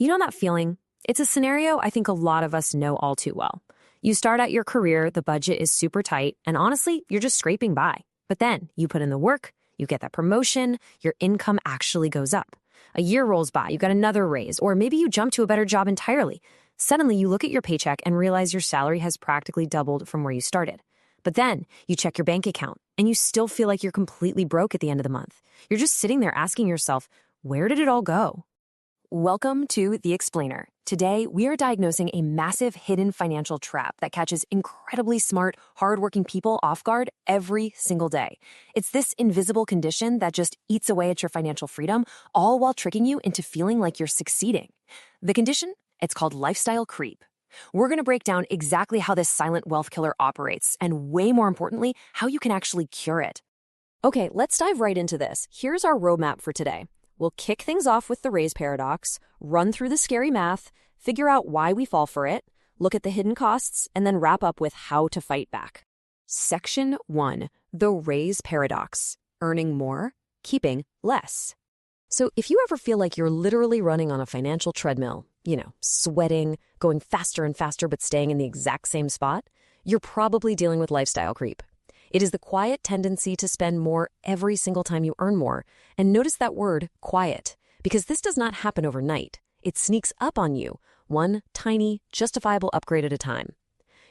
You know that feeling? It's a scenario I think a lot of us know all too well. You start out your career, the budget is super tight, and honestly, you're just scraping by. But then you put in the work, you get that promotion, your income actually goes up. A year rolls by, you got another raise, or maybe you jump to a better job entirely. Suddenly, you look at your paycheck and realize your salary has practically doubled from where you started. But then you check your bank account, and you still feel like you're completely broke at the end of the month. You're just sitting there asking yourself, where did it all go? Welcome to The Explainer. Today, we are diagnosing a massive hidden financial trap that catches incredibly smart, hardworking people off guard every single day. It's this invisible condition that just eats away at your financial freedom, all while tricking you into feeling like you're succeeding. The condition? It's called lifestyle creep. We're going to break down exactly how this silent wealth killer operates, and way more importantly, how you can actually cure it. Okay, let's dive right into this. Here's our roadmap for today. We'll kick things off with the raise paradox, run through the scary math, figure out why we fall for it, look at the hidden costs, and then wrap up with how to fight back. Section 1. The raise paradox. Earning more, keeping less. So if you ever feel like you're literally running on a financial treadmill, sweating, going faster and faster but staying in the exact same spot, you're probably dealing with lifestyle creep. It is the quiet tendency to spend more every single time you earn more. And notice that word, quiet, because this does not happen overnight. It sneaks up on you, one tiny, justifiable upgrade at a time.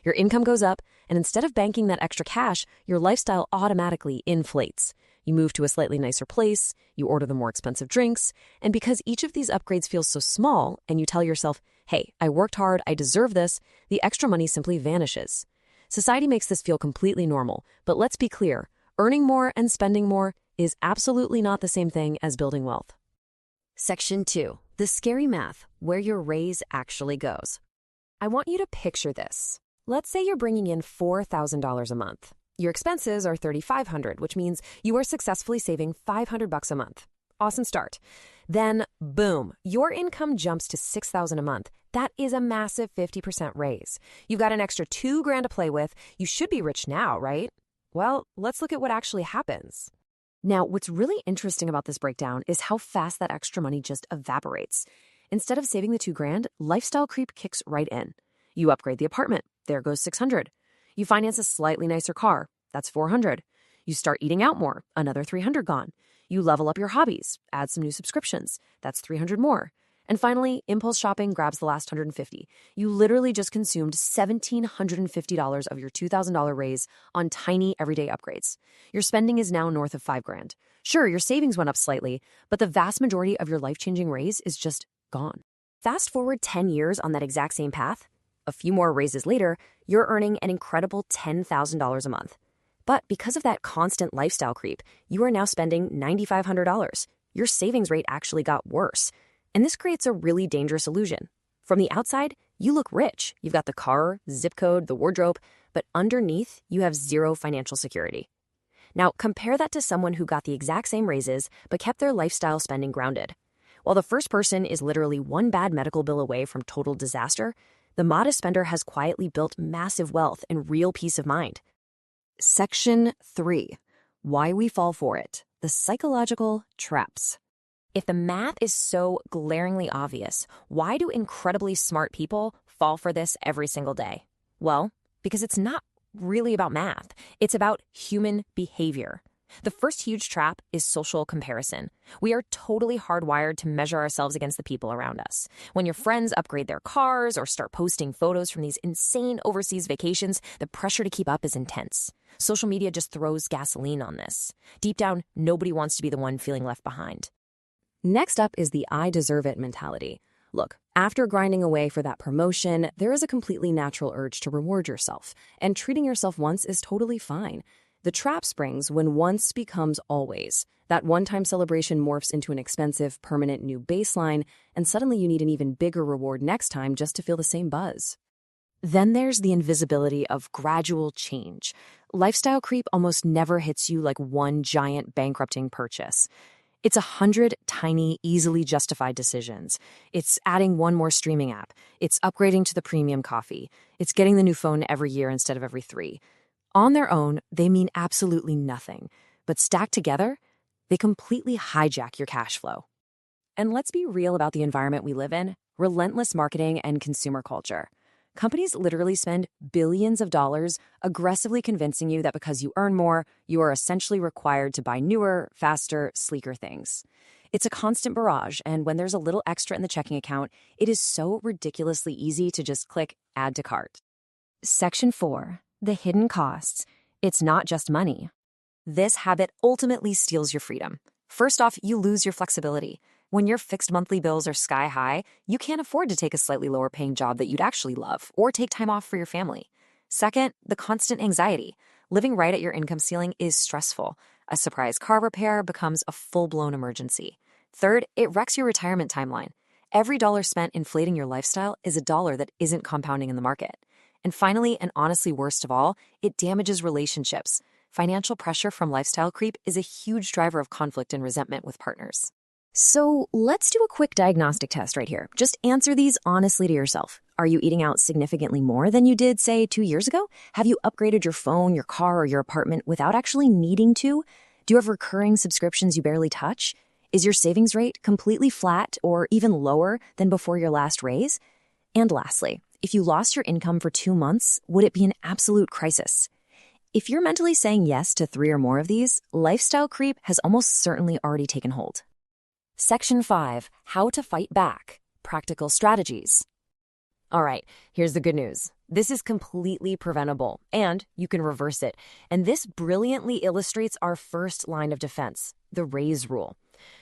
Your income goes up, and instead of banking that extra cash, your lifestyle automatically inflates. You move to a slightly nicer place, you order the more expensive drinks, and because each of these upgrades feels so small, and you tell yourself, hey, I worked hard, I deserve this, the extra money simply vanishes. Society makes this feel completely normal, but let's be clear, earning more and spending more is absolutely not the same thing as building wealth. Section 2. The scary math, where your raise actually goes. I want you to picture this. Let's say you're bringing in $4,000 a month. Your expenses are $3,500, which means you are successfully saving $500 a month. Awesome start. Then, boom, your income jumps to $6,000 a month. That is a massive 50% raise. You've got an extra $2,000 to play with. You should be rich now, right? Well, let's look at what actually happens. Now, what's really interesting about this breakdown is how fast that extra money just evaporates. Instead of saving the $2,000, lifestyle creep kicks right in. You upgrade the apartment. There goes $600. You finance a slightly nicer car. That's $400. You start eating out more. Another $300 gone. You level up your hobbies. Add some new subscriptions. That's $300 more. And finally, impulse shopping grabs the last $150. You literally just consumed $1,750 of your $2,000 raise on tiny everyday upgrades. Your spending is now north of $5,000. Sure, your savings went up slightly, but the vast majority of your life-changing raise is just gone. Fast forward 10 years on that exact same path. A few more raises later, you're earning an incredible $10,000 a month. But because of that constant lifestyle creep, you are now spending $9,500. Your savings rate actually got worse. And this creates a really dangerous illusion. From the outside, you look rich. You've got the car, zip code, the wardrobe, but underneath, you have zero financial security. Now, compare that to someone who got the exact same raises, but kept their lifestyle spending grounded. While the first person is literally one bad medical bill away from total disaster, the modest spender has quietly built massive wealth and real peace of mind. Section 3. Why we fall for it. The psychological traps. If the math is so glaringly obvious, why do incredibly smart people fall for this every single day? Well, because it's not really about math. It's about human behavior. The first huge trap is social comparison. We are totally hardwired to measure ourselves against the people around us. When your friends upgrade their cars or start posting photos from these insane overseas vacations, the pressure to keep up is intense. Social media just throws gasoline on this. Deep down, nobody wants to be the one feeling left behind. Next up is the I deserve it mentality. Look, after grinding away for that promotion, there is a completely natural urge to reward yourself, and treating yourself once is totally fine. The trap springs when once becomes always. That one-time celebration morphs into an expensive, permanent new baseline, and suddenly you need an even bigger reward next time just to feel the same buzz. Then there's the invisibility of gradual change. Lifestyle creep almost never hits you like one giant bankrupting purchase. It's 100 tiny, easily justified decisions. It's adding one more streaming app. It's upgrading to the premium coffee. It's getting the new phone every year instead of every 3. On their own, they mean absolutely nothing. But stacked together, they completely hijack your cash flow. And let's be real about the environment we live in: relentless marketing and consumer culture. Companies literally spend billions of dollars aggressively convincing you that because you earn more, you are essentially required to buy newer, faster, sleeker things. It's a constant barrage, and when there's a little extra in the checking account, it is so ridiculously easy to just click Add to Cart. Section 4. The hidden costs. It's not just money. This habit ultimately steals your freedom. First off, you lose your flexibility. When your fixed monthly bills are sky high, you can't afford to take a slightly lower paying job that you'd actually love or take time off for your family. Second, the constant anxiety. Living right at your income ceiling is stressful. A surprise car repair becomes a full-blown emergency. Third, it wrecks your retirement timeline. Every dollar spent inflating your lifestyle is a dollar that isn't compounding in the market. And finally, and honestly worst of all, it damages relationships. Financial pressure from lifestyle creep is a huge driver of conflict and resentment with partners. So let's do a quick diagnostic test right here. Just answer these honestly to yourself. Are you eating out significantly more than you did, say, 2 years ago? Have you upgraded your phone, your car, or your apartment without actually needing to? Do you have recurring subscriptions you barely touch? Is your savings rate completely flat or even lower than before your last raise? And lastly, if you lost your income for 2 months, would it be an absolute crisis? If you're mentally saying yes to 3 or more of these, lifestyle creep has almost certainly already taken hold. Section 5. How to fight back. Practical strategies. All right, here's the good news. This is completely preventable, and you can reverse it. And this brilliantly illustrates our first line of defense, the raise rule.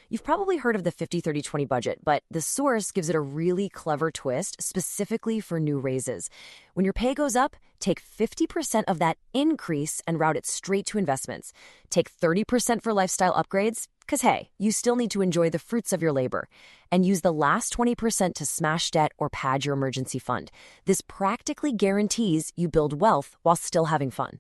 You've probably heard of the 50-30-20 budget, but the source gives it a really clever twist specifically for new raises. When your pay goes up, take 50% of that increase and route it straight to investments. Take 30% for lifestyle upgrades, because hey, you still need to enjoy the fruits of your labor. And use the last 20% to smash debt or pad your emergency fund. This practically guarantees you build wealth while still having fun.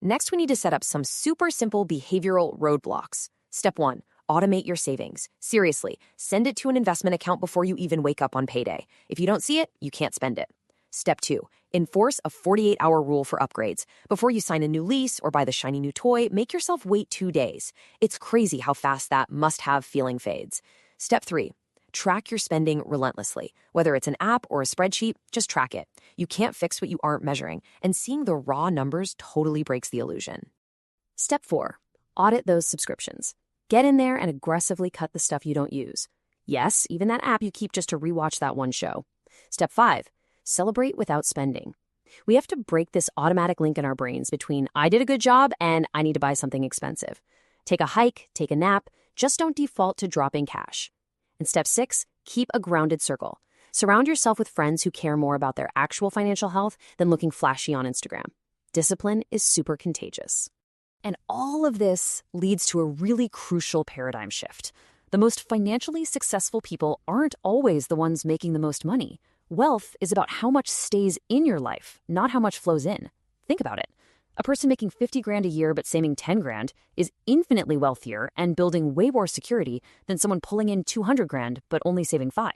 Next, we need to set up some super simple behavioral roadblocks. Step 1. Automate your savings. Seriously, send it to an investment account before you even wake up on payday. If you don't see it, you can't spend it. Step 2. Enforce a 48-hour rule for upgrades. Before you sign a new lease or buy the shiny new toy, make yourself wait 2 days. It's crazy how fast that must-have feeling fades. Step 3. Track your spending relentlessly. Whether it's an app or a spreadsheet, just track it. You can't fix what you aren't measuring, and seeing the raw numbers totally breaks the illusion. Step 4. Audit those subscriptions. Get in there and aggressively cut the stuff you don't use. Yes, even that app you keep just to rewatch that one show. Step 5. Celebrate without spending. We have to break this automatic link in our brains between I did a good job and I need to buy something expensive. Take a hike, take a nap, just don't default to dropping cash. And step 6, keep a grounded circle. Surround yourself with friends who care more about their actual financial health than looking flashy on Instagram. Discipline is super contagious. And all of this leads to a really crucial paradigm shift. The most financially successful people aren't always the ones making the most money. Wealth is about how much stays in your life, not how much flows in. Think about it. A person making 50 grand a year but saving 10 grand is infinitely wealthier and building way more security than someone pulling in 200 grand but only saving 5.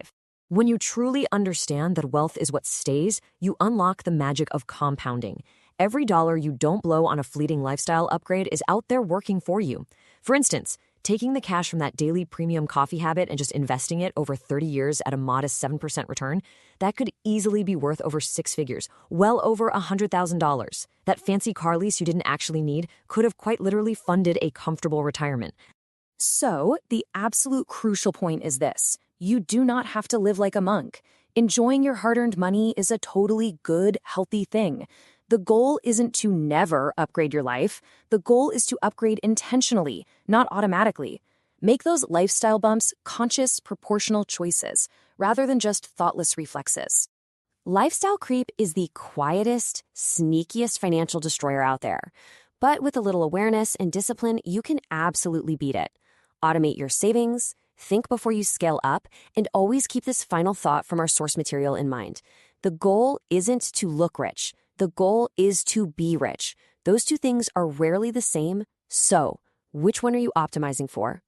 When you truly understand that wealth is what stays, you unlock the magic of compounding. Every dollar you don't blow on a fleeting lifestyle upgrade is out there working for you. For instance, taking the cash from that daily premium coffee habit and just investing it over 30 years at a modest 7% return, that could easily be worth over 6 figures, well over $100,000. That fancy car lease you didn't actually need could have quite literally funded a comfortable retirement. So, the absolute crucial point is this: you do not have to live like a monk. Enjoying your hard-earned money is a totally good, healthy thing. The goal isn't to never upgrade your life. The goal is to upgrade intentionally, not automatically. Make those lifestyle bumps conscious, proportional choices, rather than just thoughtless reflexes. Lifestyle creep is the quietest, sneakiest financial destroyer out there. But with a little awareness and discipline, you can absolutely beat it. Automate your savings, think before you scale up, and always keep this final thought from our source material in mind. The goal isn't to look rich. The goal is to be rich. Those two things are rarely the same. So, which one are you optimizing for?